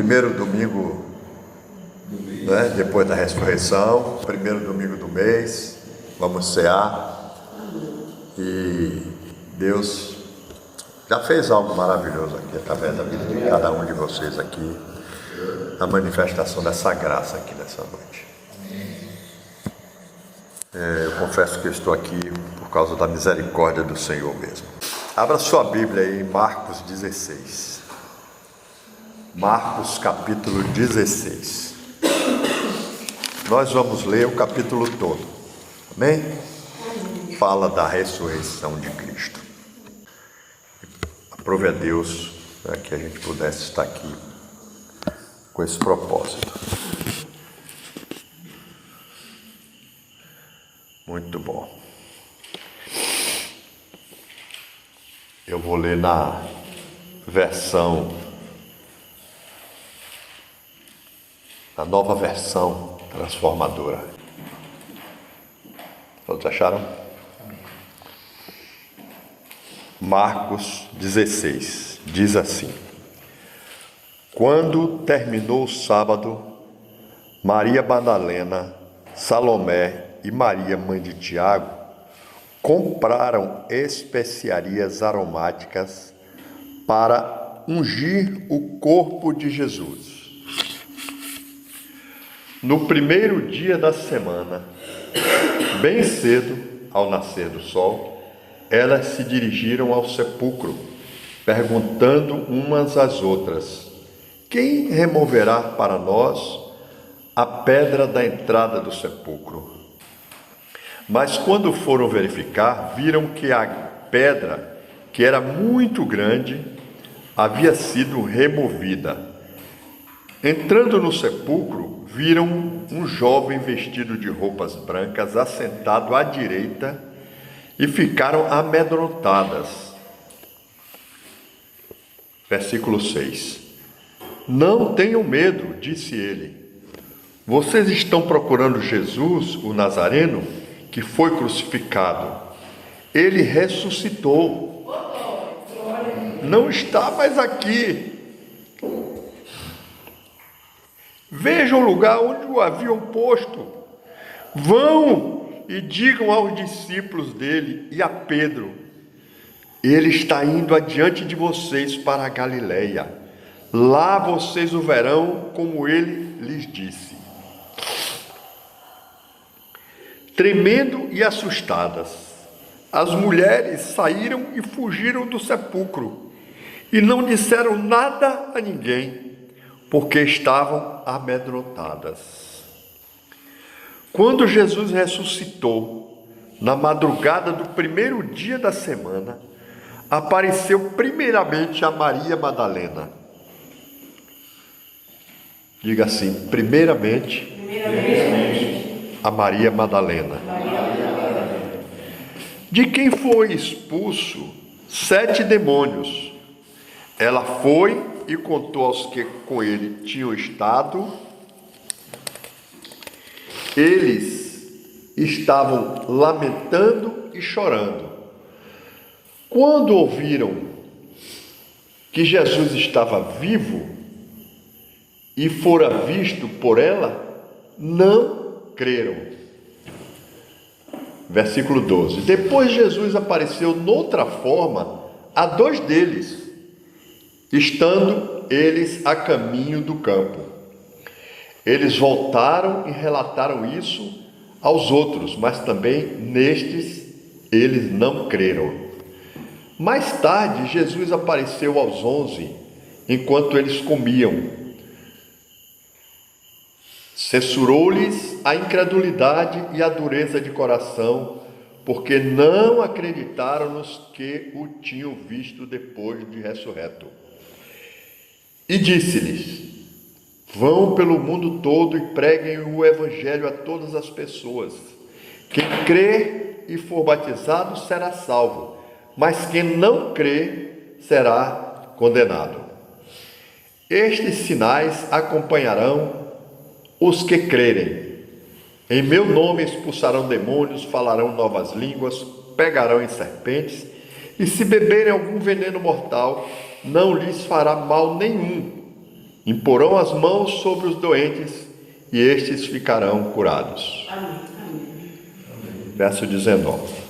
primeiro domingo, né, depois da ressurreição, primeiro domingo do mês, vamos cear. E Deus já fez algo maravilhoso aqui, através da vida de cada um de vocês aqui, a manifestação dessa graça aqui nessa noite. Eu confesso que eu estou aqui por causa da misericórdia do Senhor mesmo. Abra sua Bíblia aí em Marcos 16. Marcos capítulo 16. Nós vamos ler o capítulo todo. Amém? Fala da ressurreição de Cristo. Aprove a Deus, né, que a gente pudesse estar aqui com esse propósito. Muito bom. Eu vou ler na nova versão transformadora. Todos acharam? Marcos 16 diz assim: Quando terminou o sábado, Maria Madalena, Salomé e Maria, mãe de Tiago, compraram especiarias aromáticas para ungir o corpo de Jesus. No primeiro dia da semana, bem cedo, ao nascer do sol, elas se dirigiram ao sepulcro, perguntando umas às outras: Quem removerá para nós a pedra da entrada do sepulcro? Mas quando foram verificar, viram que a pedra, que era muito grande, havia sido removida. Entrando no sepulcro, viram um jovem vestido de roupas brancas assentado à direita e ficaram amedrontadas. Versículo 6. Não tenham medo, disse ele. Vocês estão procurando Jesus, o Nazareno, que foi crucificado. Ele ressuscitou. Não está mais aqui. Vejam o lugar onde o haviam posto. Vão e digam aos discípulos dele e a Pedro: Ele está indo adiante de vocês para a Galileia. Lá vocês o verão, como ele lhes disse. Tremendo e assustadas, as mulheres saíram e fugiram do sepulcro e não disseram nada a ninguém, porque estavam amedrontadas. Quando Jesus ressuscitou, na madrugada do primeiro dia da semana, apareceu primeiramente a Maria Madalena. Diga assim: primeiramente. A Maria Madalena, de quem foi expulso 7 demônios. Ela foi e contou aos que com ele tinham estado. Eles estavam lamentando e chorando. Quando ouviram que Jesus estava vivo e fora visto por ela, não creram. Versículo 12. Depois Jesus apareceu noutra forma a 2 deles, estando eles a caminho do campo. Eles voltaram e relataram isso aos outros, mas também nestes eles não creram. Mais tarde, Jesus apareceu aos 11, enquanto eles comiam. Censurou-lhes a incredulidade e a dureza de coração, porque não acreditaram nos que o tinham visto depois de ressurreto. E disse-lhes: Vão pelo mundo todo e preguem o evangelho a todas as pessoas. Quem crer e for batizado será salvo, mas quem não crer será condenado. Estes sinais acompanharão os que crerem. Em meu nome expulsarão demônios, falarão novas línguas, pegarão em serpentes, e se beberem algum veneno mortal, não lhes fará mal nenhum. Imporão as mãos sobre os doentes e estes ficarão curados. Verso 19.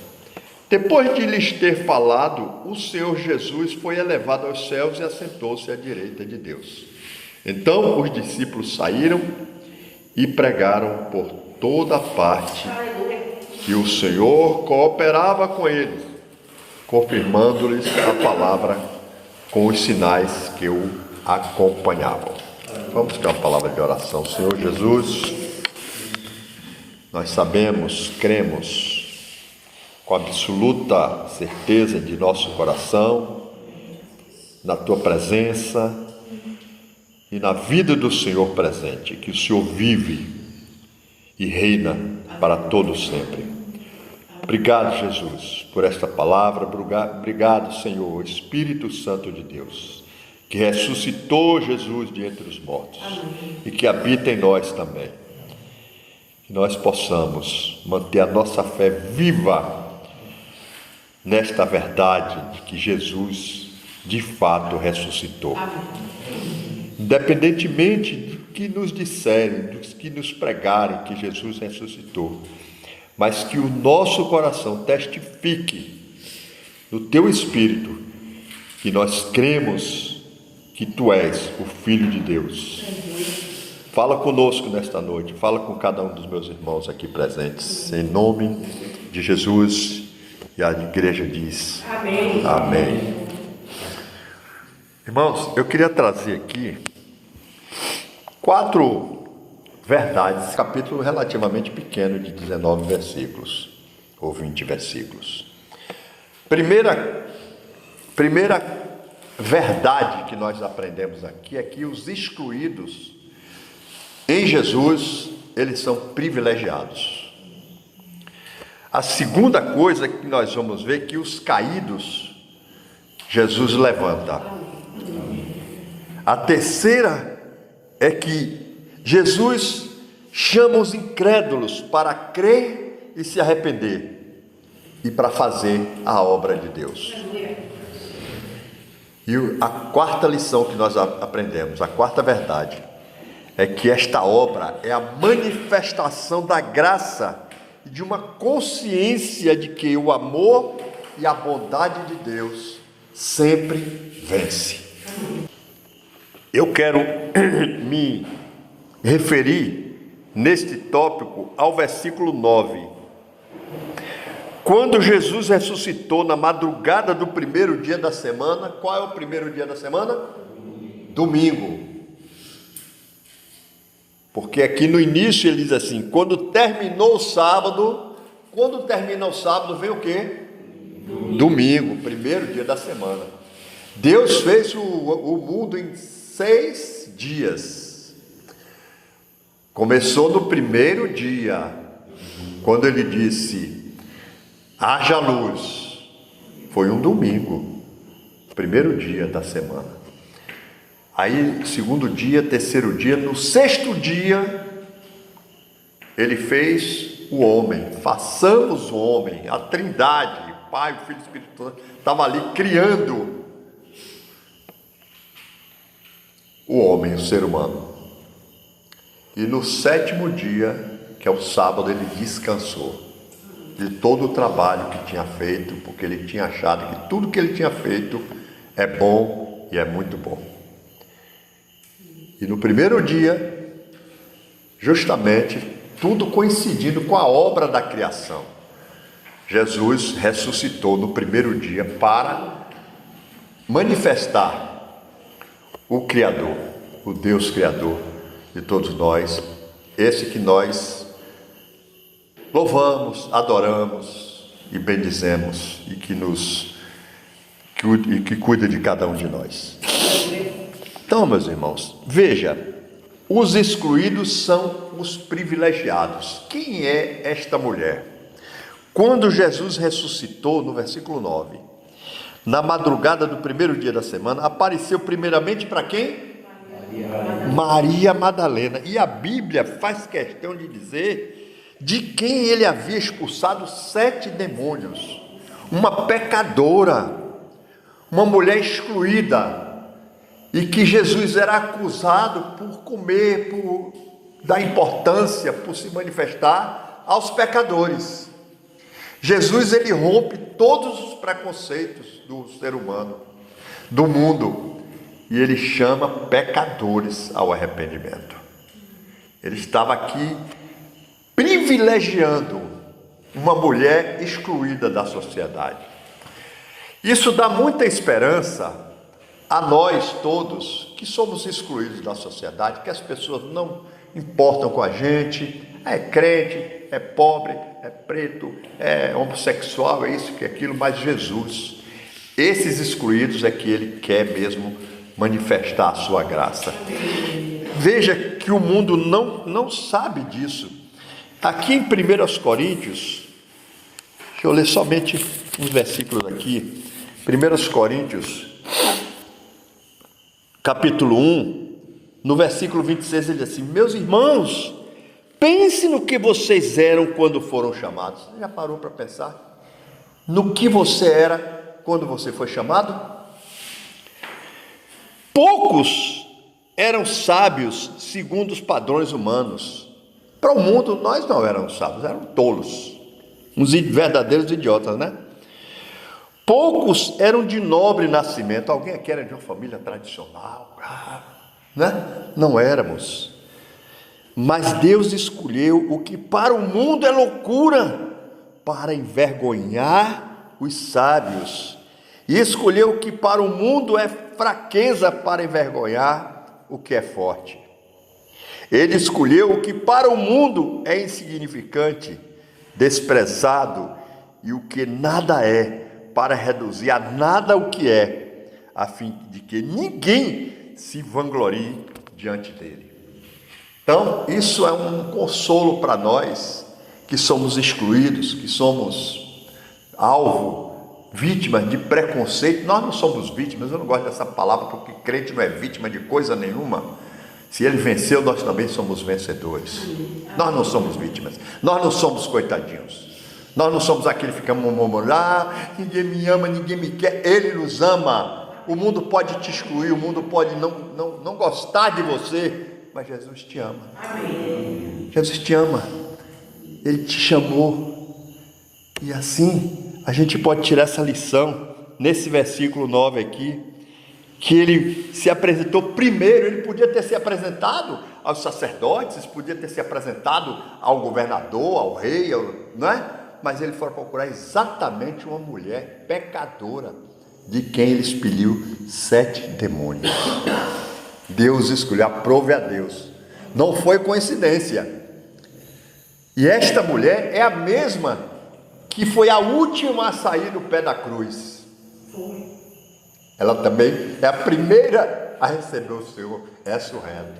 Depois de lhes ter falado, o Senhor Jesus foi elevado aos céus e assentou-se à direita de Deus. Então os discípulos saíram e pregaram por toda parte que o Senhor cooperava com eles, confirmando-lhes a palavra com os sinais que o acompanhavam. Vamos ter uma palavra de oração. Senhor Jesus, nós sabemos, cremos com absoluta certeza de nosso coração na Tua presença e na vida do Senhor presente, que o Senhor vive e reina para todos sempre. Obrigado, Jesus, por esta palavra. Obrigado, Senhor, Espírito Santo de Deus, que ressuscitou Jesus de entre os mortos. Amém. E que habita em nós também. Que nós possamos manter a nossa fé viva nesta verdade de que Jesus de fato ressuscitou. Amém. Independentemente do que nos disserem, dos que nos pregarem que Jesus ressuscitou, mas que o nosso coração testifique no Teu Espírito que nós cremos que Tu és o Filho de Deus. Fala conosco nesta noite, fala com cada um dos meus irmãos aqui presentes, em nome de Jesus, e a igreja diz amém. Amém. Irmãos, eu queria trazer aqui 4 verdades, capítulo relativamente pequeno de 19 versículos, ou 20 versículos. Primeira verdade que nós aprendemos aqui é que os excluídos em Jesus, eles são privilegiados. A segunda coisa que nós vamos ver é que os caídos, Jesus levanta. A terceira é que Jesus chama os incrédulos para crer e se arrepender e para fazer a obra de Deus. E a quarta lição que nós aprendemos, a quarta verdade, é que esta obra é a manifestação da graça e de uma consciência de que o amor e a bondade de Deus sempre vence. Eu quero me referir neste tópico ao versículo 9. Quando Jesus ressuscitou na madrugada do primeiro dia da semana, qual é o primeiro dia da semana? Domingo. Porque aqui no início ele diz assim, quando terminou o sábado, quando termina o sábado vem o quê? Domingo, primeiro dia da semana. Deus fez o mundo em 6 dias. Começou no primeiro dia, quando ele disse, haja luz. Foi um domingo, primeiro dia da semana. Aí, segundo dia, terceiro dia, no 6º dia, ele fez o homem. Façamos o homem, a Trindade, Pai, o Filho e o Espírito Santo, estava ali criando o homem, o ser humano. E no 7º dia, que é o sábado, ele descansou de todo o trabalho que tinha feito, porque ele tinha achado que tudo que ele tinha feito é bom e é muito bom. E no primeiro dia, justamente, tudo coincidindo com a obra da criação, Jesus ressuscitou no primeiro dia para manifestar o Criador, o Deus Criador de todos nós, esse que nós louvamos, adoramos e bendizemos e que cuida de cada um de nós. Então, meus irmãos, veja, os excluídos são os privilegiados. Quem é esta mulher? Quando Jesus ressuscitou, no versículo 9, na madrugada do primeiro dia da semana, apareceu primeiramente para quem? Maria Madalena. E a Bíblia faz questão de dizer de quem ele havia expulsado 7 demônios. Uma pecadora, uma mulher excluída. e que Jesus era acusado por comer, por dar importância, por se manifestar aos pecadores. Jesus, ele rompe todos os preconceitos do ser humano, do mundo, e ele chama pecadores ao arrependimento. Ele estava aqui privilegiando uma mulher excluída da sociedade. Isso dá muita esperança a nós todos que somos excluídos da sociedade, que as pessoas não importam com a gente, é crente, é pobre, é preto, é homossexual, é isso, que é aquilo, mas Jesus, esses excluídos é que ele quer mesmo manifestar a sua graça. Veja que o mundo não sabe disso. Aqui em 1 Coríntios, deixa eu ler somente uns versículos aqui. 1 Coríntios, capítulo 1, no versículo 26, ele diz assim: meus irmãos, pense no que vocês eram quando foram chamados. Você já parou para pensar no que você era quando você foi chamado? Poucos eram sábios segundo os padrões humanos. Para o mundo, nós não éramos sábios, éramos tolos, uns verdadeiros idiotas, né? Poucos eram de nobre nascimento. Alguém aqui era de uma família tradicional, né? Não éramos. Mas Deus escolheu o que para o mundo é loucura, para envergonhar os sábios. E escolheu o que para o mundo é fraqueza, para envergonhar o que é forte. Ele escolheu o que para o mundo é insignificante, desprezado, e o que nada é, para reduzir a nada o que é, a fim de que ninguém se vanglorie diante dele. Então, isso é um consolo para nós que somos excluídos, que somos alvo, vítimas de preconceito. Nós não somos vítimas, eu não gosto dessa palavra, porque crente não é vítima de coisa nenhuma. Se ele venceu, nós também somos vencedores. Nós não somos vítimas, nós não somos coitadinhos. Nós não somos aquele que ficamos murmurando, ninguém me ama, ninguém me quer. Ele nos ama. O mundo pode te excluir, o mundo pode não gostar de você, mas Jesus te ama. Amém. Jesus te ama. Ele te chamou. E assim, a gente pode tirar essa lição, nesse versículo 9 aqui, que ele se apresentou primeiro. Ele podia ter se apresentado aos sacerdotes, podia ter se apresentado ao governador, ao rei, não é? Mas ele foi procurar exatamente uma mulher pecadora, de quem ele expeliu 7 demônios. Deus escolheu, aprove a Deus. Não foi coincidência. E esta mulher é a mesma que foi a última a sair do pé da cruz. Ela também é a primeira a receber o Senhor ressurreto.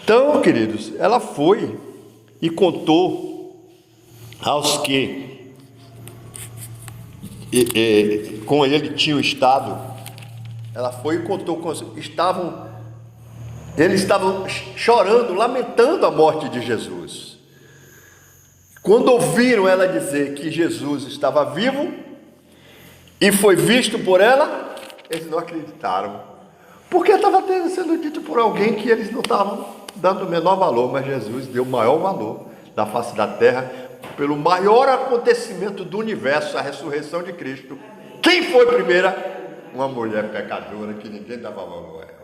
Então, queridos, ela foi e contou aos que com ele tinham estado. Ela foi e contou com eles estavam chorando, lamentando a morte de Jesus. Quando ouviram ela dizer que Jesus estava vivo e foi visto por ela, eles não acreditaram, porque estava sendo dito por alguém que eles não estavam dando o menor valor, mas Jesus deu o maior valor da face da terra, pelo maior acontecimento do universo, a ressurreição de Cristo. Quem foi primeira? Uma mulher pecadora que ninguém dava valor a ela.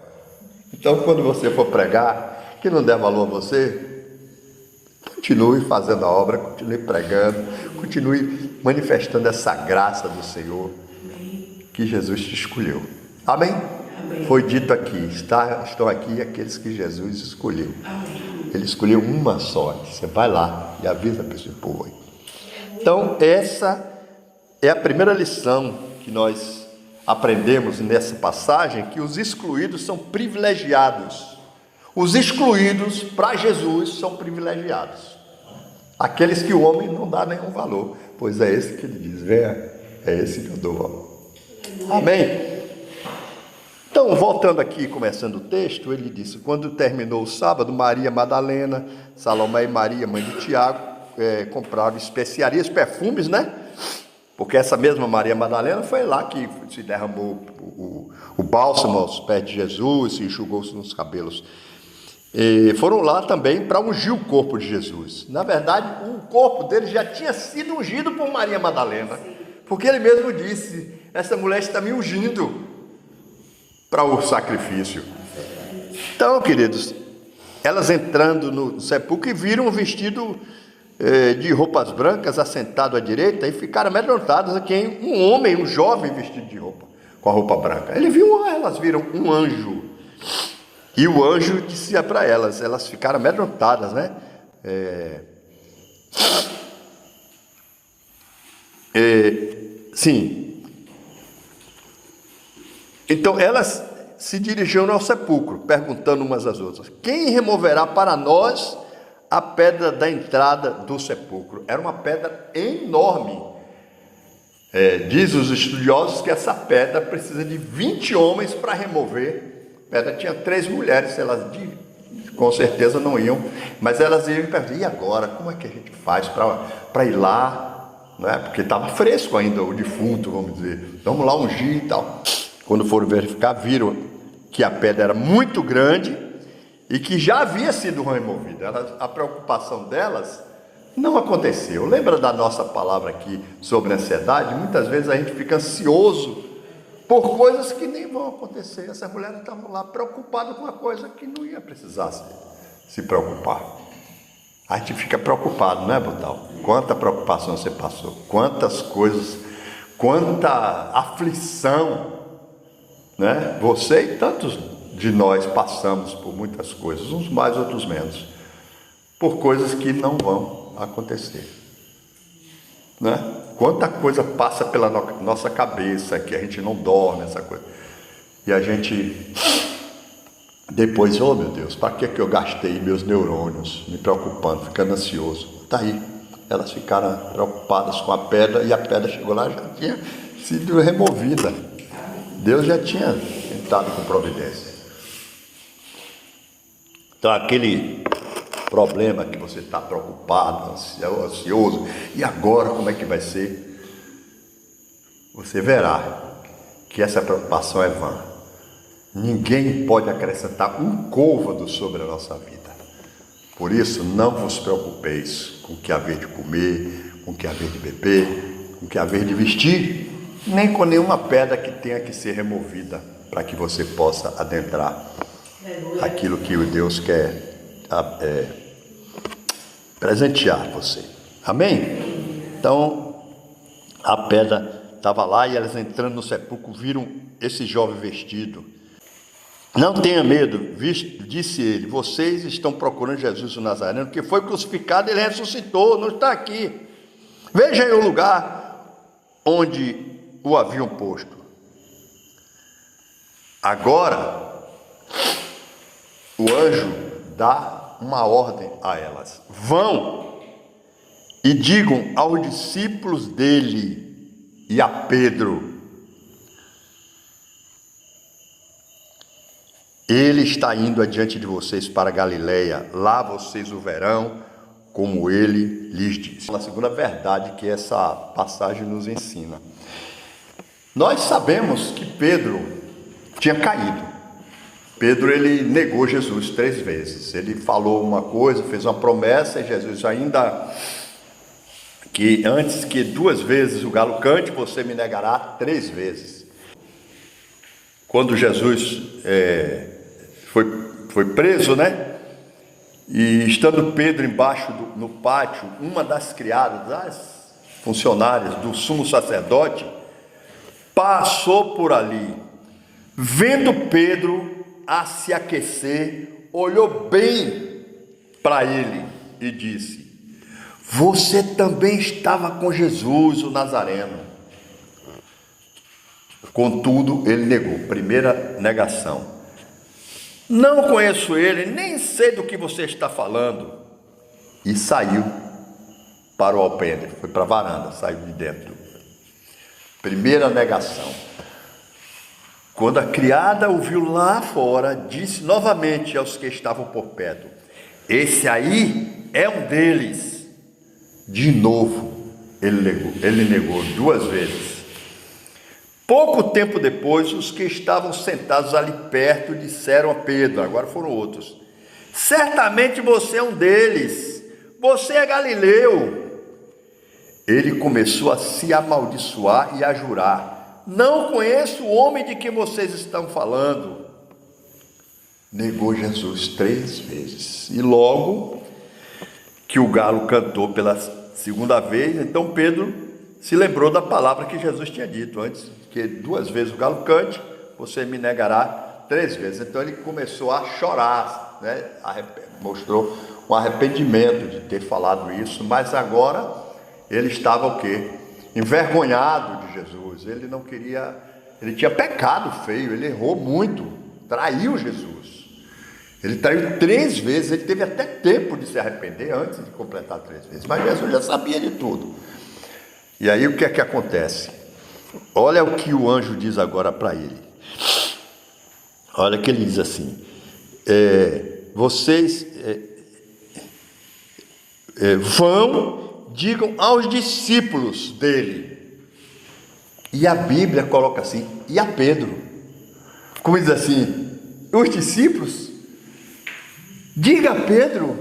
Então, quando você for pregar, que não der valor a você, continue fazendo a obra, continue pregando, continue manifestando essa graça do Senhor que Jesus te escolheu. Amém? Amém. Foi dito aqui, estão aqui aqueles que Jesus escolheu. Amém. Ele escolheu uma só. Você vai lá e avisa para esse povo aí. Então, essa é a primeira lição que nós aprendemos nessa passagem, que os excluídos são privilegiados. Os excluídos, para Jesus, são privilegiados. Aqueles que o homem não dá nenhum valor. Pois é esse que ele diz, venha, é esse que eu dou valor. Amém? Então, voltando aqui, começando o texto, ele disse: quando terminou o sábado, Maria Madalena, Salomé e Maria, mãe de Tiago, compraram especiarias, perfumes, né? Porque essa mesma Maria Madalena foi lá que se derramou o bálsamo aos pés de Jesus e enxugou-se nos cabelos. E foram lá também para ungir o corpo de Jesus. Na verdade, o corpo dele já tinha sido ungido por Maria Madalena, porque ele mesmo disse: essa mulher está me ungindo para o sacrifício. Então, queridos, elas entrando no sepulcro e viram um vestido de roupas brancas assentado à direita e ficaram amedrontadas. Aqui um homem, um jovem vestido de roupa, com a roupa branca. Elas viram um anjo. E o anjo dizia para elas ficaram amedrontadas, né? Sim. Então elas se dirigiram ao sepulcro, perguntando umas às outras: quem removerá para nós a pedra da entrada do sepulcro? Era uma pedra enorme. Diz os estudiosos que essa pedra precisa de 20 homens para remover. A pedra tinha 3 mulheres, elas com certeza não iam, mas elas iam e perguntavam: e agora? Como é que a gente faz para ir lá? Não é? Porque estava fresco ainda o defunto, vamos dizer. Vamos lá ungir e tal. Quando foram verificar, viram que a pedra era muito grande e que já havia sido removida. A preocupação delas não aconteceu. Lembra da nossa palavra aqui sobre ansiedade? Muitas vezes a gente fica ansioso por coisas que nem vão acontecer. Essas mulheres estavam lá preocupadas com uma coisa que não ia precisar se preocupar. A gente fica preocupado, não é, Butal? Quanta preocupação você passou, quantas coisas, quanta aflição, né? Você e tantos de nós passamos por muitas coisas, uns mais, outros menos, por coisas que não vão acontecer, né? Quanta coisa passa pela nossa cabeça, que a gente não dorme, essa coisa, e a gente depois: oh meu Deus, para que eu gastei meus neurônios me preocupando, ficando ansioso? Está aí, elas ficaram preocupadas com a pedra, e a pedra chegou lá, já tinha sido removida. Deus já tinha entrado com providência. Então, aquele problema que você está preocupado, ansioso, e agora como é que vai ser? Você verá que essa preocupação é vã. Ninguém pode acrescentar um côvado sobre a nossa vida. Por isso, não vos preocupeis com o que haver de comer, com o que haver de beber, com o que haver de vestir, nem com nenhuma pedra que tenha que ser removida para que você possa adentrar aquilo que o Deus quer presentear você. Amém? Então, a pedra estava lá e elas, entrando no sepulcro, viram esse jovem vestido. Não tenha medo, disse ele, vocês estão procurando Jesus o Nazareno, que foi crucificado e ele ressuscitou, não está aqui. Vejam aí o lugar onde o haviam posto. Agora, o anjo dá uma ordem a elas: vão e digam aos discípulos dele e a Pedro: ele está indo adiante de vocês para Galileia, lá vocês o verão, como ele lhes disse. A segunda verdade que essa passagem nos ensina: nós sabemos que Pedro tinha caído. Pedro, ele negou Jesus 3 vezes. Ele falou uma coisa, fez uma promessa, e Jesus ainda, que antes que 2 vezes o galo cante, você me negará 3 vezes. Quando Jesus foi preso, né? E estando Pedro embaixo no pátio, uma das criadas, das funcionárias do sumo sacerdote, passou por ali. Vendo Pedro a se aquecer, olhou bem para ele e disse: você também estava com Jesus, o Nazareno. Contudo, ele negou. Primeira negação: não conheço ele, nem sei do que você está falando. E saiu para o alpendre, foi para a varanda, saiu de dentro. Primeira negação. Quando a criada o viu lá fora, disse novamente aos que estavam por perto: esse aí é um deles. De novo, ele negou 2 vezes. Pouco tempo depois, os que estavam sentados ali perto disseram a Pedro, agora foram outros: certamente você é um deles, você é Galileu. Ele começou a se amaldiçoar e a jurar: não conheço o homem de quem vocês estão falando. Negou Jesus 3 vezes. E logo que o galo cantou pela segunda vez, então Pedro se lembrou da palavra que Jesus tinha dito antes, que 2 vezes o galo cante, você me negará 3 vezes. Então ele começou a chorar, né? Mostrou um arrependimento de ter falado isso, mas agora ele estava o quê? Envergonhado de Jesus. Ele não queria, ele tinha pecado feio, ele errou muito, traiu Jesus. Ele traiu 3 vezes, ele teve até tempo de se arrepender antes de completar 3 vezes, mas Jesus já sabia de tudo. E aí o que é que acontece? Olha o que o anjo diz agora para ele. Olha que ele diz assim: vocês vão, digam aos discípulos dele. E a Bíblia coloca assim: e a Pedro. Como diz assim, os discípulos? Diga a Pedro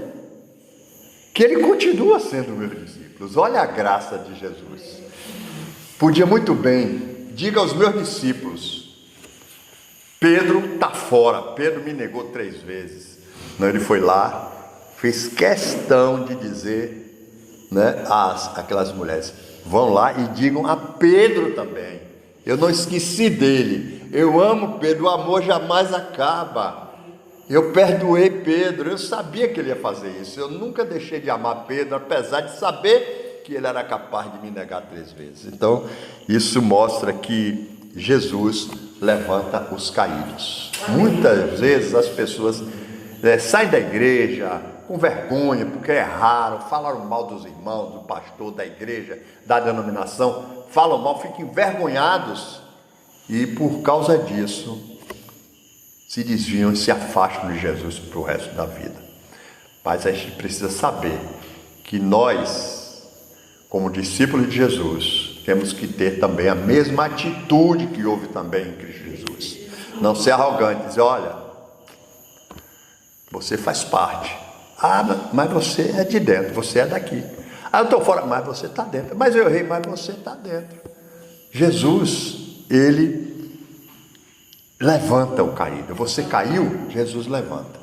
que ele continua sendo meus discípulos. Olha a graça de Jesus. Podia muito bem, diga aos meus discípulos: Pedro está fora, Pedro me negou 3 vezes. Não, ele foi lá, fez questão de dizer, né, aquelas mulheres: vão lá e digam a Pedro também. Eu não esqueci dele, eu amo Pedro, o amor jamais acaba. Eu perdoei Pedro, eu sabia que ele ia fazer isso. Eu nunca deixei de amar Pedro, apesar de saber que ele era capaz de me negar 3 vezes. Então, isso mostra que Jesus levanta os caídos. Muitas vezes as pessoas saem da igreja com vergonha, porque erraram, falaram mal dos irmãos, do pastor, da igreja, da denominação, falam mal, ficam envergonhados e por causa disso se desviam e se afastam de Jesus para o resto da vida. Mas a gente precisa saber que nós, como discípulos de Jesus, temos que ter também a mesma atitude que houve também em Cristo Jesus. Não ser arrogante, dizer: olha, você faz parte. Ah, mas você é de dentro, você é daqui. Ah, eu estou fora, mas você está dentro. Mas eu errei, mas você está dentro. Jesus, ele levanta o caído. Você caiu, Jesus levanta.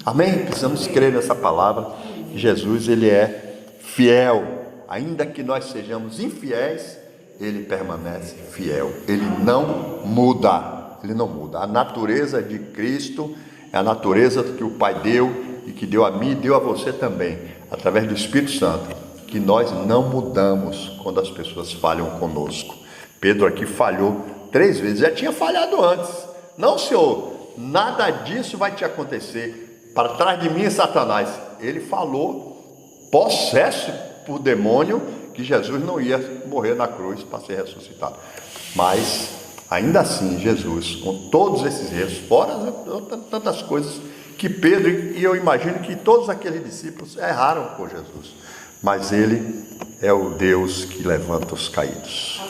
Amém? Precisamos crer nessa palavra. Jesus, ele é fiel. Ainda que nós sejamos infiéis, ele permanece fiel. Ele não muda. Ele não muda. A natureza de Cristo é a natureza que o Pai deu e que deu a mim e deu a você também, através do Espírito Santo, que nós não mudamos quando as pessoas falham conosco. Pedro aqui falhou 3 vezes, já tinha falhado antes. Não, Senhor, nada disso vai te acontecer. Para trás de mim, Satanás. Ele falou, possesso por demônio, que Jesus não ia morrer na cruz para ser ressuscitado. Mas, ainda assim, Jesus, com todos esses erros, fora tantas coisas que Pedro, e eu imagino que todos aqueles discípulos erraram com Jesus. Mas ele é o Deus que levanta os caídos.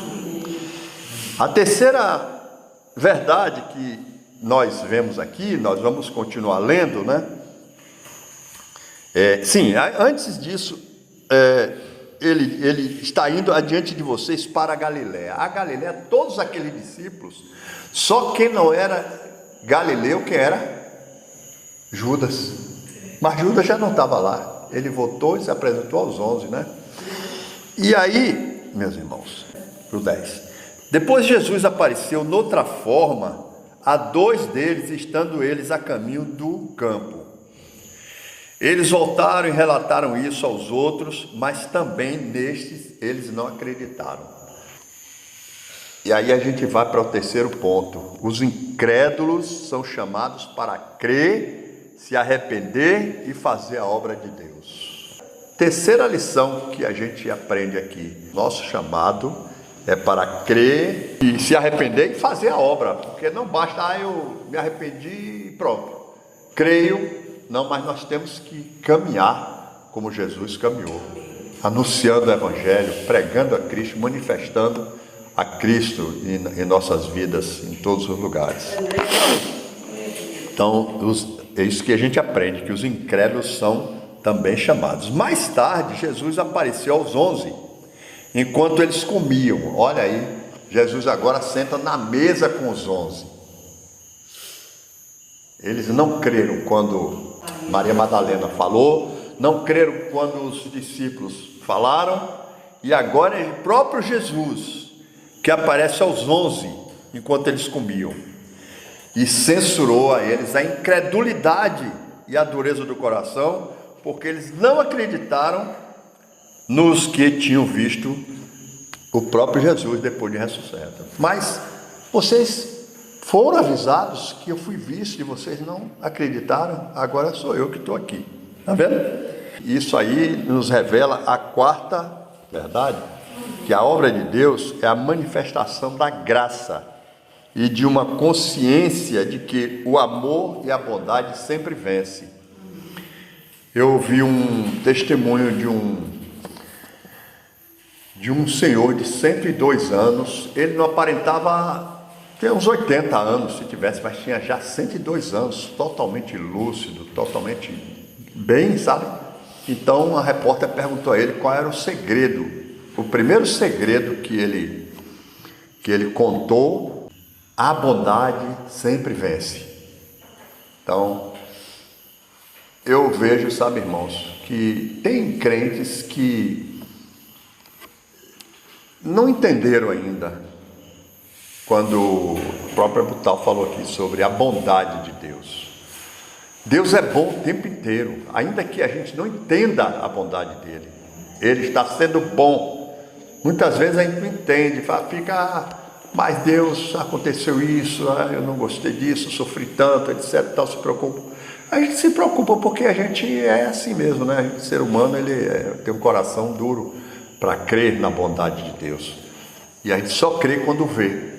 A terceira verdade que nós vemos aqui, nós vamos continuar lendo, né? Antes disso, ele está indo adiante de vocês para a Galiléia. A Galiléia, todos aqueles discípulos, só quem não era Galileu, que era Judas. Mas Judas já não estava lá. Ele voltou e se apresentou aos 11, né? E aí, meus irmãos, para o 10. Depois Jesus apareceu noutra forma a 2 deles, estando eles a caminho do campo. Eles voltaram e relataram isso aos outros, mas também nestes eles não acreditaram. E aí a gente vai para o terceiro ponto. Os incrédulos são chamados para crer, se arrepender e fazer a obra de Deus. Terceira lição que a gente aprende aqui. Nosso chamado é para crer e se arrepender e fazer a obra. Porque não basta, eu me arrependi e pronto. Creio. Não, mas nós temos que caminhar como Jesus caminhou, anunciando o Evangelho, pregando a Cristo, manifestando a Cristo em nossas vidas, em todos os lugares. Então, é isso que a gente aprende, que os incrédulos são também chamados. Mais tarde, Jesus apareceu aos 11, enquanto eles comiam. Olha aí, Jesus agora senta na mesa com os 11. Eles não creram quando Maria Madalena falou, não creram quando os discípulos falaram, e agora é o próprio Jesus que aparece aos 11, enquanto eles comiam, e censurou a eles a incredulidade e a dureza do coração, porque eles não acreditaram nos que tinham visto o próprio Jesus depois de ressuscitado. Mas vocês foram avisados que eu fui visto e vocês não acreditaram, agora sou eu que estou aqui. Está vendo? Isso aí nos revela a quarta verdade, que a obra de Deus é a manifestação da graça e de uma consciência de que o amor e a bondade sempre vencem. Eu ouvi um testemunho de um senhor de 102 anos, ele não aparentava ter uns 80 anos, se tivesse, mas tinha já 102 anos, totalmente lúcido, totalmente bem, sabe? Então a repórter perguntou a ele qual era o segredo, o primeiro segredo que ele contou: a bondade sempre vence. Então, eu vejo, sabe, irmãos, que tem crentes que não entenderam ainda quando o próprio Butal falou aqui sobre a bondade de Deus. Deus é bom o tempo inteiro, ainda que a gente não entenda a bondade dele. Ele está sendo bom. Muitas vezes a gente não entende, fica, mas Deus, aconteceu isso, eu não gostei disso, sofri tanto, etc, tal, se preocupa. A gente se preocupa porque a gente é assim mesmo, né? A gente, ser humano, ele tem um coração duro para crer na bondade de Deus. E a gente só crê quando vê.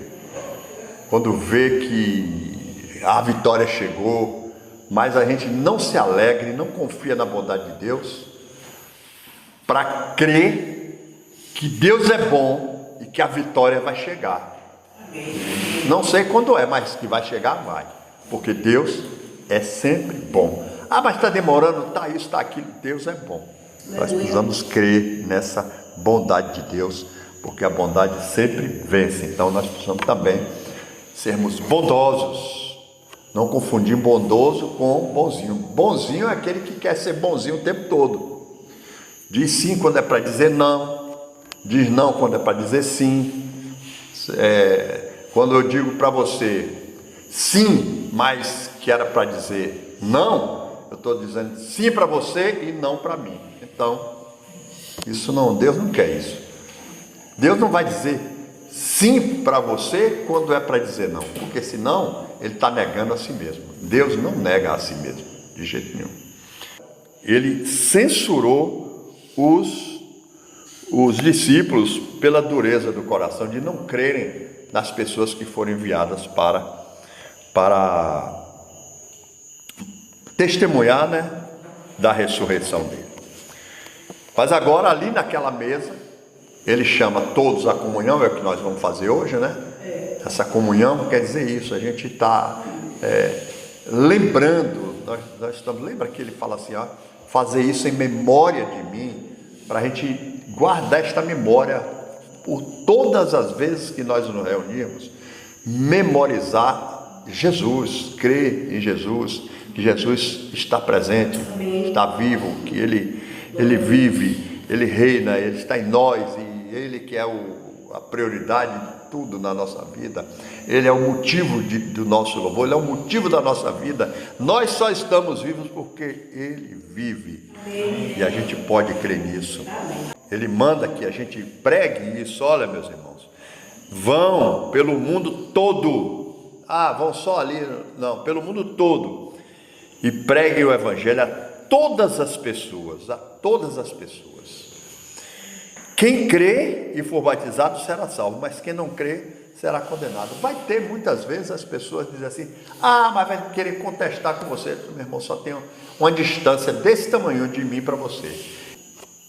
Quando vê que a vitória chegou, mas a gente não se alegra e não confia na bondade de Deus para crer que Deus é bom e que a vitória vai chegar. Não sei quando é, mas que vai chegar, vai. Porque Deus é sempre bom. Ah, mas está demorando, está isso, está aquilo. Deus é bom. Nós precisamos crer nessa bondade de Deus, porque a bondade sempre vence. Então nós precisamos também sermos bondosos. Não confundir bondoso com bonzinho. Bonzinho é aquele que quer ser bonzinho o tempo todo. Diz sim quando é para dizer não. Diz não quando é para dizer sim. Quando eu digo para você sim, mas que era para dizer não, eu estou dizendo sim para você e não para mim. Então, Deus não quer isso. Deus não vai dizer sim para você quando é para dizer não, porque senão ele está negando a si mesmo. Deus não nega a si mesmo, de jeito nenhum. Ele censurou os discípulos pela dureza do coração, de não crerem nas pessoas que foram enviadas para testemunhar, né, da ressurreição dele. Mas agora, ali naquela mesa, ele chama todos à comunhão, é o que nós vamos fazer hoje, né? Essa comunhão quer dizer isso, a gente está lembrando, nós estamos, lembra que ele fala assim, ó, fazer isso em memória de mim, para a gente guardar esta memória por todas as vezes que nós nos reunirmos, memorizar Jesus, crer em Jesus, que Jesus está presente, está vivo, que ele vive, ele reina, ele está em nós, e ele que é a prioridade de tudo na nossa vida, ele é o motivo do nosso louvor, ele é o motivo da nossa vida. Nós só estamos vivos porque ele vive, e a gente pode crer nisso. Ele manda que a gente pregue isso. Olha, meus irmãos, vão pelo mundo todo. Vão só ali? Não, pelo mundo todo. E preguem o evangelho a todas as pessoas, a todas as pessoas. Quem crê e for batizado será salvo, mas quem não crê será condenado. Vai ter muitas vezes as pessoas dizem assim, mas vai querer contestar com você. Meu irmão, só tem uma distância desse tamanho de mim para você.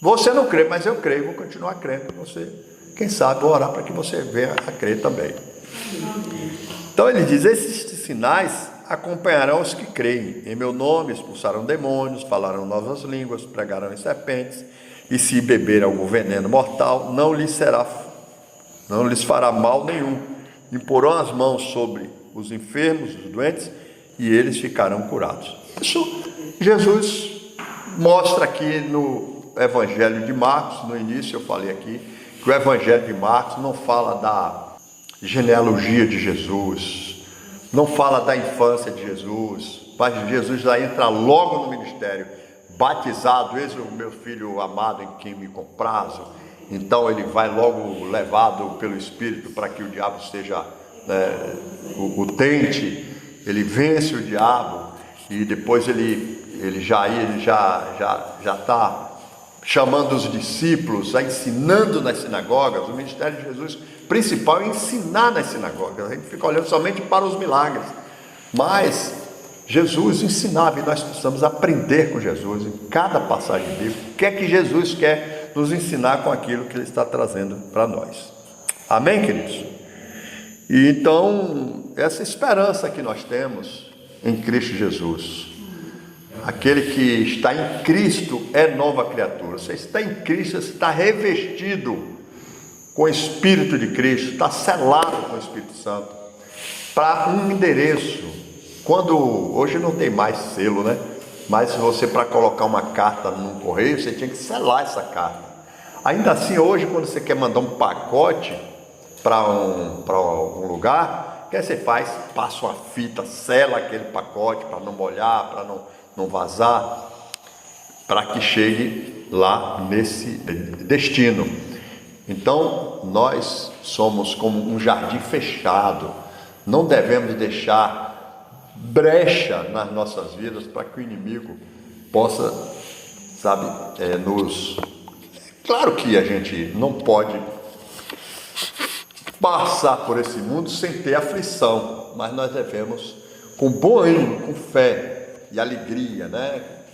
Você não crê, mas eu creio, vou continuar crendo. Você quem sabe vou orar para que você venha a crer também. Então ele diz, esses sinais acompanharão os que creem. Em meu nome expulsarão demônios, falarão novas línguas, pregarão em serpentes, e se beber algum veneno mortal, não lhes fará mal nenhum. Imporão as mãos sobre os enfermos, os doentes, e eles ficarão curados. Isso Jesus mostra aqui no Evangelho de Marcos. No início eu falei aqui que o Evangelho de Marcos não fala da genealogia de Jesus, não fala da infância de Jesus, mas Jesus já entra logo no ministério, batizado, eis o meu filho amado em quem me comprazo. Então ele vai logo levado pelo Espírito para que o diabo seja o tente, ele vence o diabo, e depois ele já está chamando os discípulos, ensinando nas sinagogas. O ministério de Jesus principal é ensinar nas sinagogas. A gente fica olhando somente para os milagres, mas Jesus ensinava, e nós precisamos aprender com Jesus em cada passagem bíblica o que é que Jesus quer nos ensinar com aquilo que Ele está trazendo para nós. Amém, queridos? E então, essa esperança que nós temos em Cristo Jesus, aquele que está em Cristo é nova criatura. Você está em Cristo, você está revestido com o Espírito de Cristo, está selado com o Espírito Santo, para um endereço. Hoje não tem mais selo, né? Mas você, para colocar uma carta num correio, você tinha que selar essa carta. Ainda assim, hoje, quando você quer mandar um pacote para um lugar, o que você faz? Passa uma fita, sela aquele pacote para não molhar, para não vazar, para que chegue lá nesse destino. Então, nós somos como um jardim fechado, não devemos deixar brecha nas nossas vidas para que o inimigo possa, nos... Claro que a gente não pode passar por esse mundo sem ter aflição, mas nós devemos, com bom ânimo, com fé e alegria,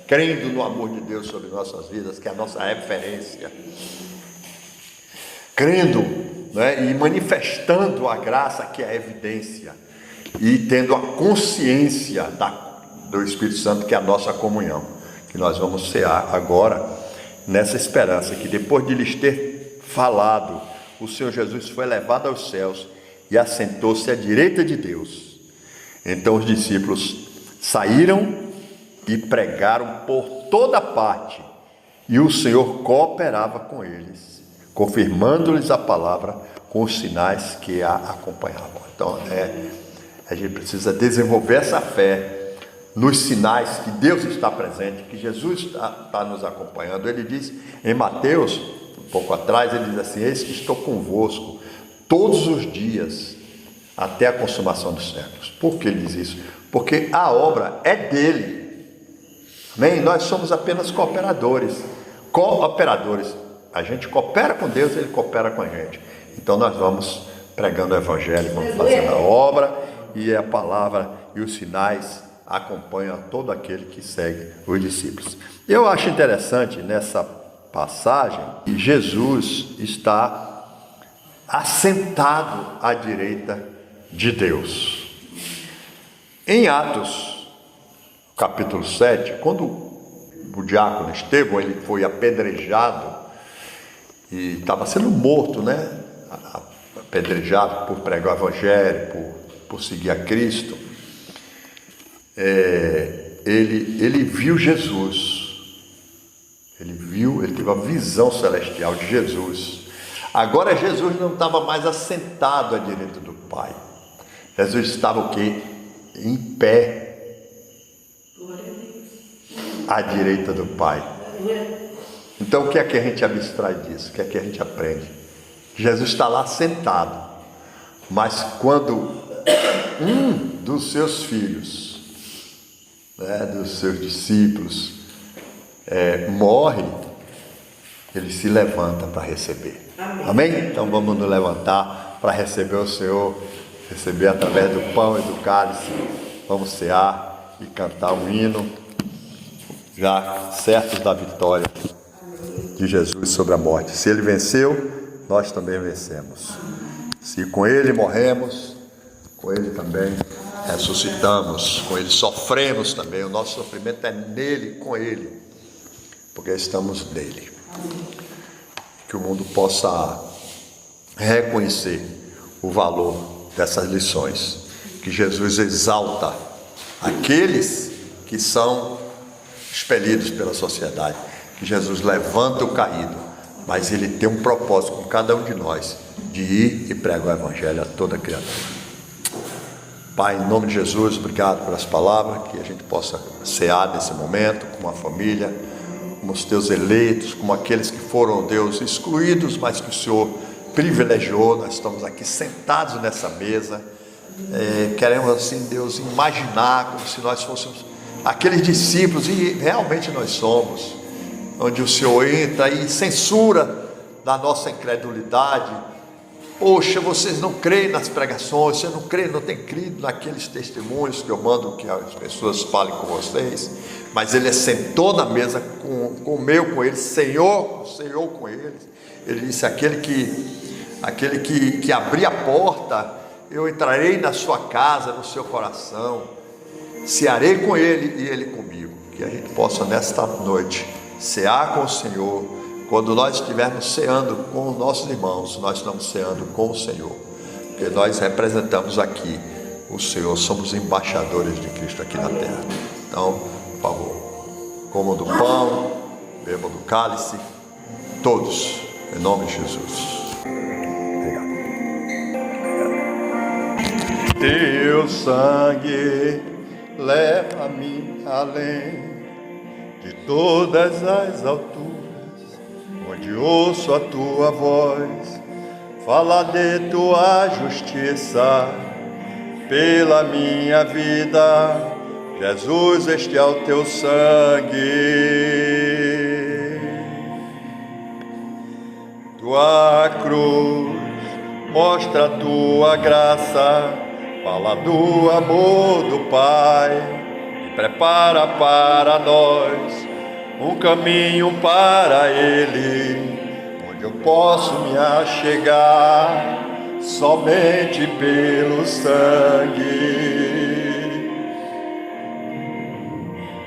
crendo no amor de Deus sobre nossas vidas, que é a nossa referência, crendo, e manifestando a graça, que é a evidência, e tendo a consciência do Espírito Santo, que é a nossa comunhão, que nós vamos cear agora, nessa esperança que depois de lhes ter falado, o Senhor Jesus foi levado aos céus e assentou-se à direita de Deus. Então os discípulos saíram e pregaram por toda parte, e o Senhor cooperava com eles, confirmando-lhes a palavra com os sinais que a acompanhavam. Então a gente precisa desenvolver essa fé nos sinais que Deus está presente, que Jesus está nos acompanhando. Ele diz em Mateus, um pouco atrás, ele diz assim: eis que estou convosco todos os dias até a consumação dos séculos. Por que ele diz isso? Porque a obra é dele. Amém? Nós somos apenas cooperadores. A gente coopera com Deus, ele coopera com a gente. Então nós vamos pregando o Evangelho, vamos fazendo a obra, e a palavra e os sinais acompanham a todo aquele que segue os discípulos. Eu acho interessante nessa passagem que Jesus está assentado à direita de Deus. Em Atos, capítulo 7, quando o diácono Estevão ele foi apedrejado e estava sendo morto, apedrejado por pregar o Evangelho, por seguir a Cristo, ele viu Jesus, ele teve a visão celestial de Jesus. Agora Jesus não estava mais assentado à direita do Pai. Jesus estava o quê? Em pé à direita do Pai. Então o que é que a gente abstrai disso? O que é que a gente aprende? Jesus está lá sentado, mas quando um dos seus filhos, dos seus discípulos, morre, ele se levanta para receber. Amém? Então vamos nos levantar para receber o Senhor, receber através do pão e do cálice. Vamos cear e cantar um hino, já certos da vitória de Jesus sobre a morte. Se ele venceu, nós também vencemos. Se com Ele morremos, com Ele também ressuscitamos, com Ele sofremos também. O nosso sofrimento é nele, com Ele, porque estamos nele. Que o mundo possa reconhecer o valor dessas lições, que Jesus exalta aqueles que são expelidos pela sociedade, que Jesus levanta o caído, mas Ele tem um propósito com cada um de nós, de ir e pregar o Evangelho a toda criatura. Pai, em nome de Jesus, obrigado pelas palavras, que a gente possa cear nesse momento, com a família, como os teus eleitos, como aqueles que foram, Deus, excluídos, mas que o Senhor privilegiou. Nós estamos aqui sentados nessa mesa, queremos assim, Deus, imaginar como se nós fôssemos aqueles discípulos, e realmente nós somos, onde o Senhor entra e censura da nossa incredulidade. Poxa, vocês não creem nas pregações, vocês não creem, não têm crido naqueles testemunhos que eu mando que as pessoas falem com vocês, mas Ele sentou na mesa, comeu com eles, Senhor com eles. Ele disse, aquele que abrir a porta, eu entrarei na sua casa, no seu coração, cearei com Ele e Ele comigo. Que a gente possa nesta noite cear com o Senhor. Quando nós estivermos ceando com os nossos irmãos, nós estamos ceando com o Senhor, porque nós representamos aqui o Senhor, somos embaixadores de Cristo aqui na terra. Então, por favor, comam do pão, bebam do cálice, todos, em nome de Jesus. Obrigado. Teu sangue leva-me além de todas as alturas, onde ouço a tua voz, fala de tua justiça pela minha vida. Jesus, este é o teu sangue. Tua cruz mostra a tua graça, fala do amor do Pai, e prepara para nós um caminho para Ele, onde eu posso me achegar somente pelo sangue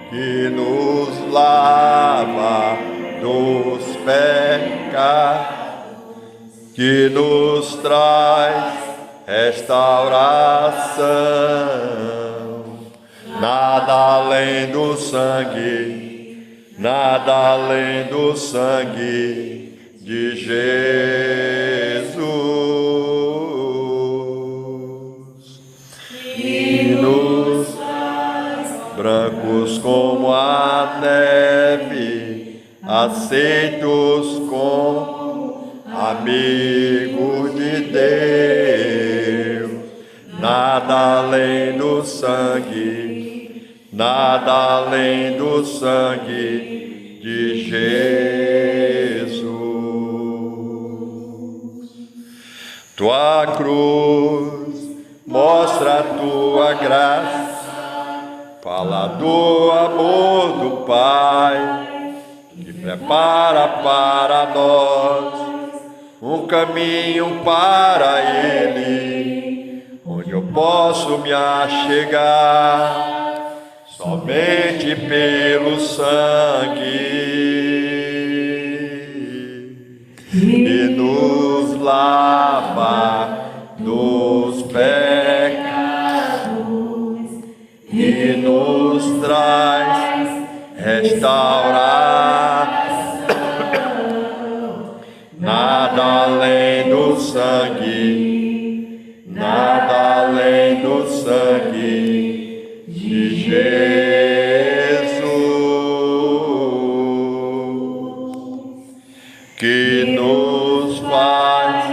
que nos lava dos pecados, que nos traz restauração. Nada além do sangue, nada além do sangue de Jesus, que nos faz brancos como a neve, aceitos como amigos de Deus. Nada além do sangue, nada além do sangue de Jesus. Tua cruz mostra a tua graça, fala do amor do Pai, que prepara para nós um caminho para Ele, onde eu posso me achegar somente pelo sangue que nos lava dos pecados e nos traz restauração. Nada além do sangue, nada além do sangue de Jesus, que nos faz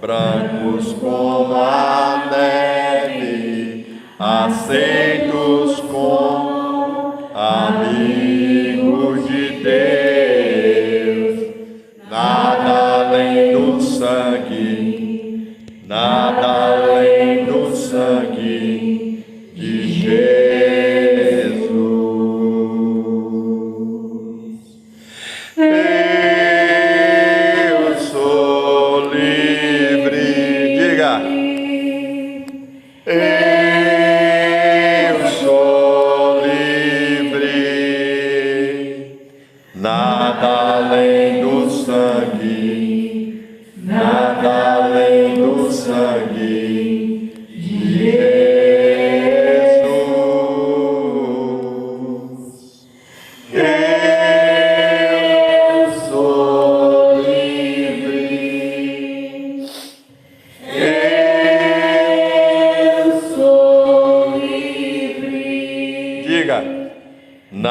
brancos como a neve, aceitos como amigos de Deus. Nada além do sangue, nada além do sangue de Jesus. Eu sou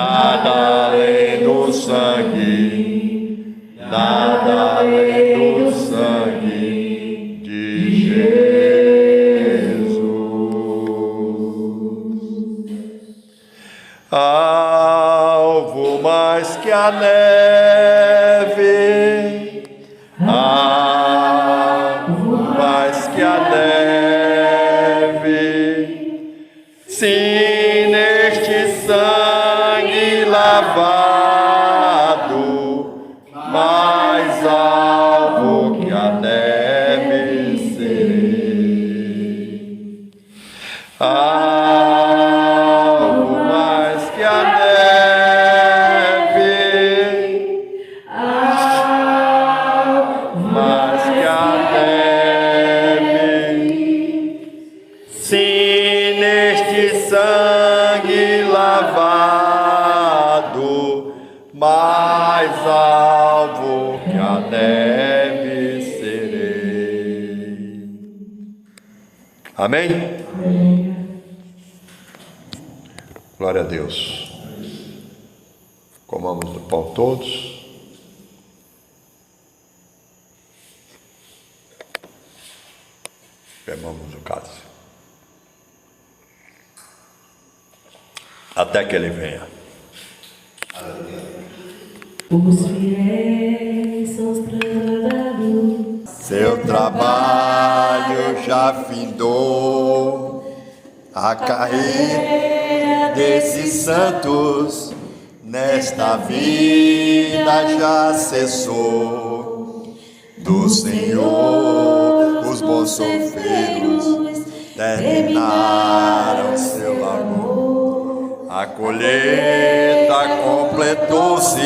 nada além do sangue, nada além do sangue de Jesus. Alvo mais que a neve, alvo mais que a neve, se neste sangue lavado, mais alvo que a neve serei. Alvo mais que a neve, mais que a neve, se neste sangue lavado, mais alvo que a neve serei. Amém? Glória a Deus. Comamos do pão todos. Bebamos o cálice. Até que ele venha. Os fiéis são os trabalhos. Seu trabalho já findou, a carreira desses santos nesta vida já cessou. Do Senhor os bons sofreiros terminaram seu amor. A colheita completou-se,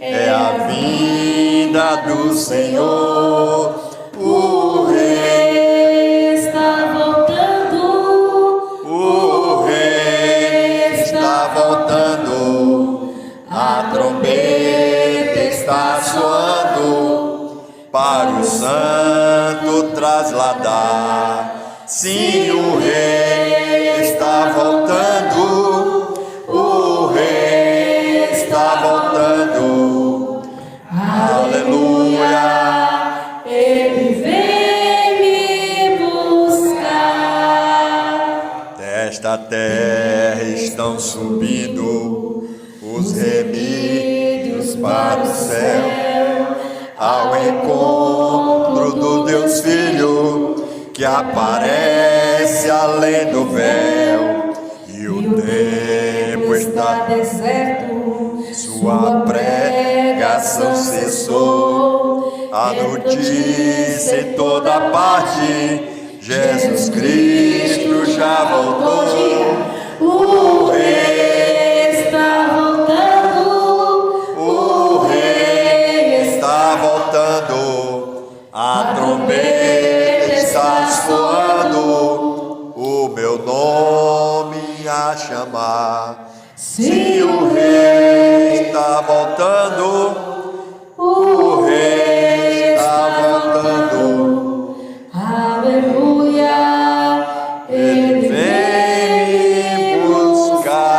é a vinda do Senhor. O Rei está voltando, o Rei está voltando, a trombeta está soando para o santo trasladar. Sim, o Rei está voltando, o Rei está voltando. Aleluia. Ele vem me buscar. Desta terra estão subindo os remidos para o céu, ao encontro do Deus Filho, que aparece além do véu. E o tempo está deserto, sua pregação cessou. A notícia em toda parte, Jesus Cristo já voltou. O Rei está voltando, O Rei está voltando, a trombeta está soando, o meu nome a chamar. Sim, o Rei está voltando, o Rei está voltando. aleluia. Ele vem me buscar.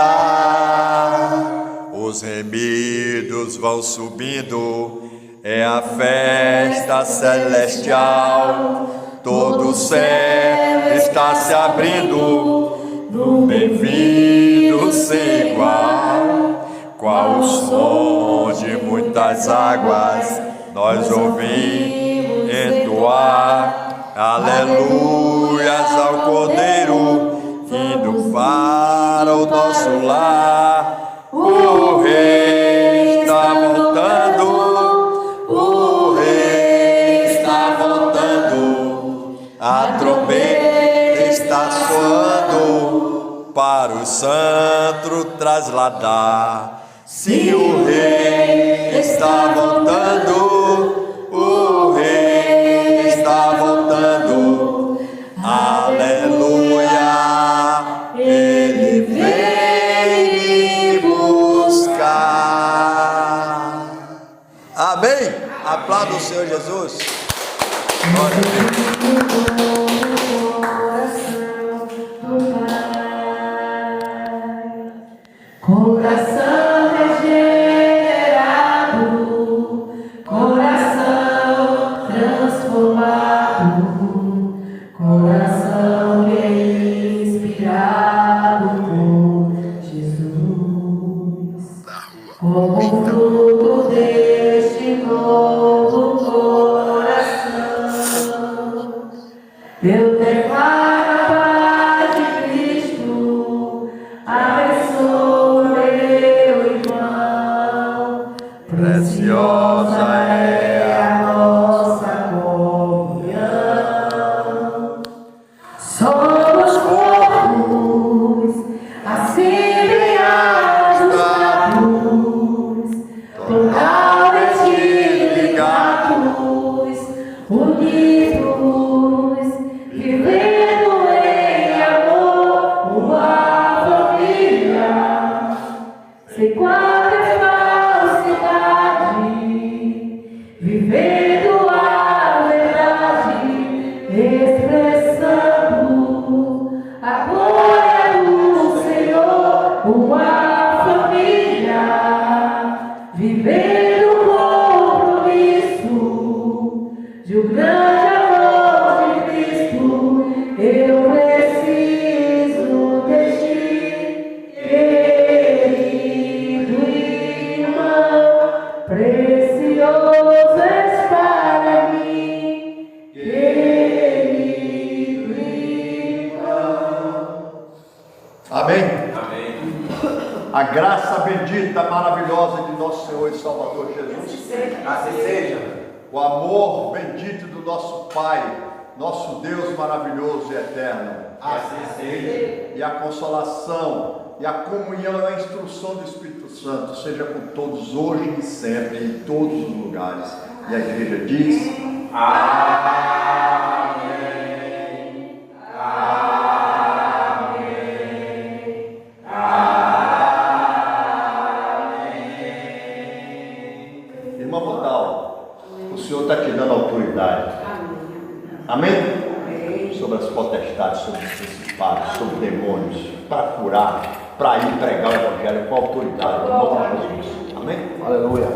Os remidos vão subindo, é a festa celestial. Todo o céu está se abrindo, no bem-vindo sem igual. Qual o som de muitas águas nós ouvimos entoar. Aleluias ao Cordeiro, indo para o nosso lar. O Rei está voltando, o Rei está voltando, a trombeta está soando para o santo trasladar. Sim, o Rei está voltando, o Rei está voltando. Aleluia, Ele vem me buscar. Amém? Aplauda o Senhor Jesus. Glória a Deus. Coração como fruto deste novo coração, eu declaro a paz de Cristo, abençoe meu irmão, preciosa é a nossa comunhão. Somos corpos, assimilados na cruz, totalmente ligados, unidos, vivendo em amor, uma família, sem qualquer falsidade, vivendo a verdade, expressando a glória do Senhor, uma família, vivendo o compromisso de um grande amor de Cristo. Eu preciso de ti, querido irmão, precioso és para mim, querido irmão. Amém? A graça bendita, maravilhosa de nosso Senhor e Salvador Jesus. Assim seja. O amor bendito do nosso Pai, nosso Deus maravilhoso e eterno. Assim seja. E a consolação, e a comunhão e a instrução do Espírito Santo seja com todos hoje e sempre, em todos os lugares. E a igreja diz: Amém. Amém. Amém. Irmã Botal, o Senhor está te dando autoridade. Amém? Sobre as potestades, sobre os principados, sobre demônios, para curar, para ir pregar o Evangelho com autoridade, em nome de Jesus. Amém? Aleluia.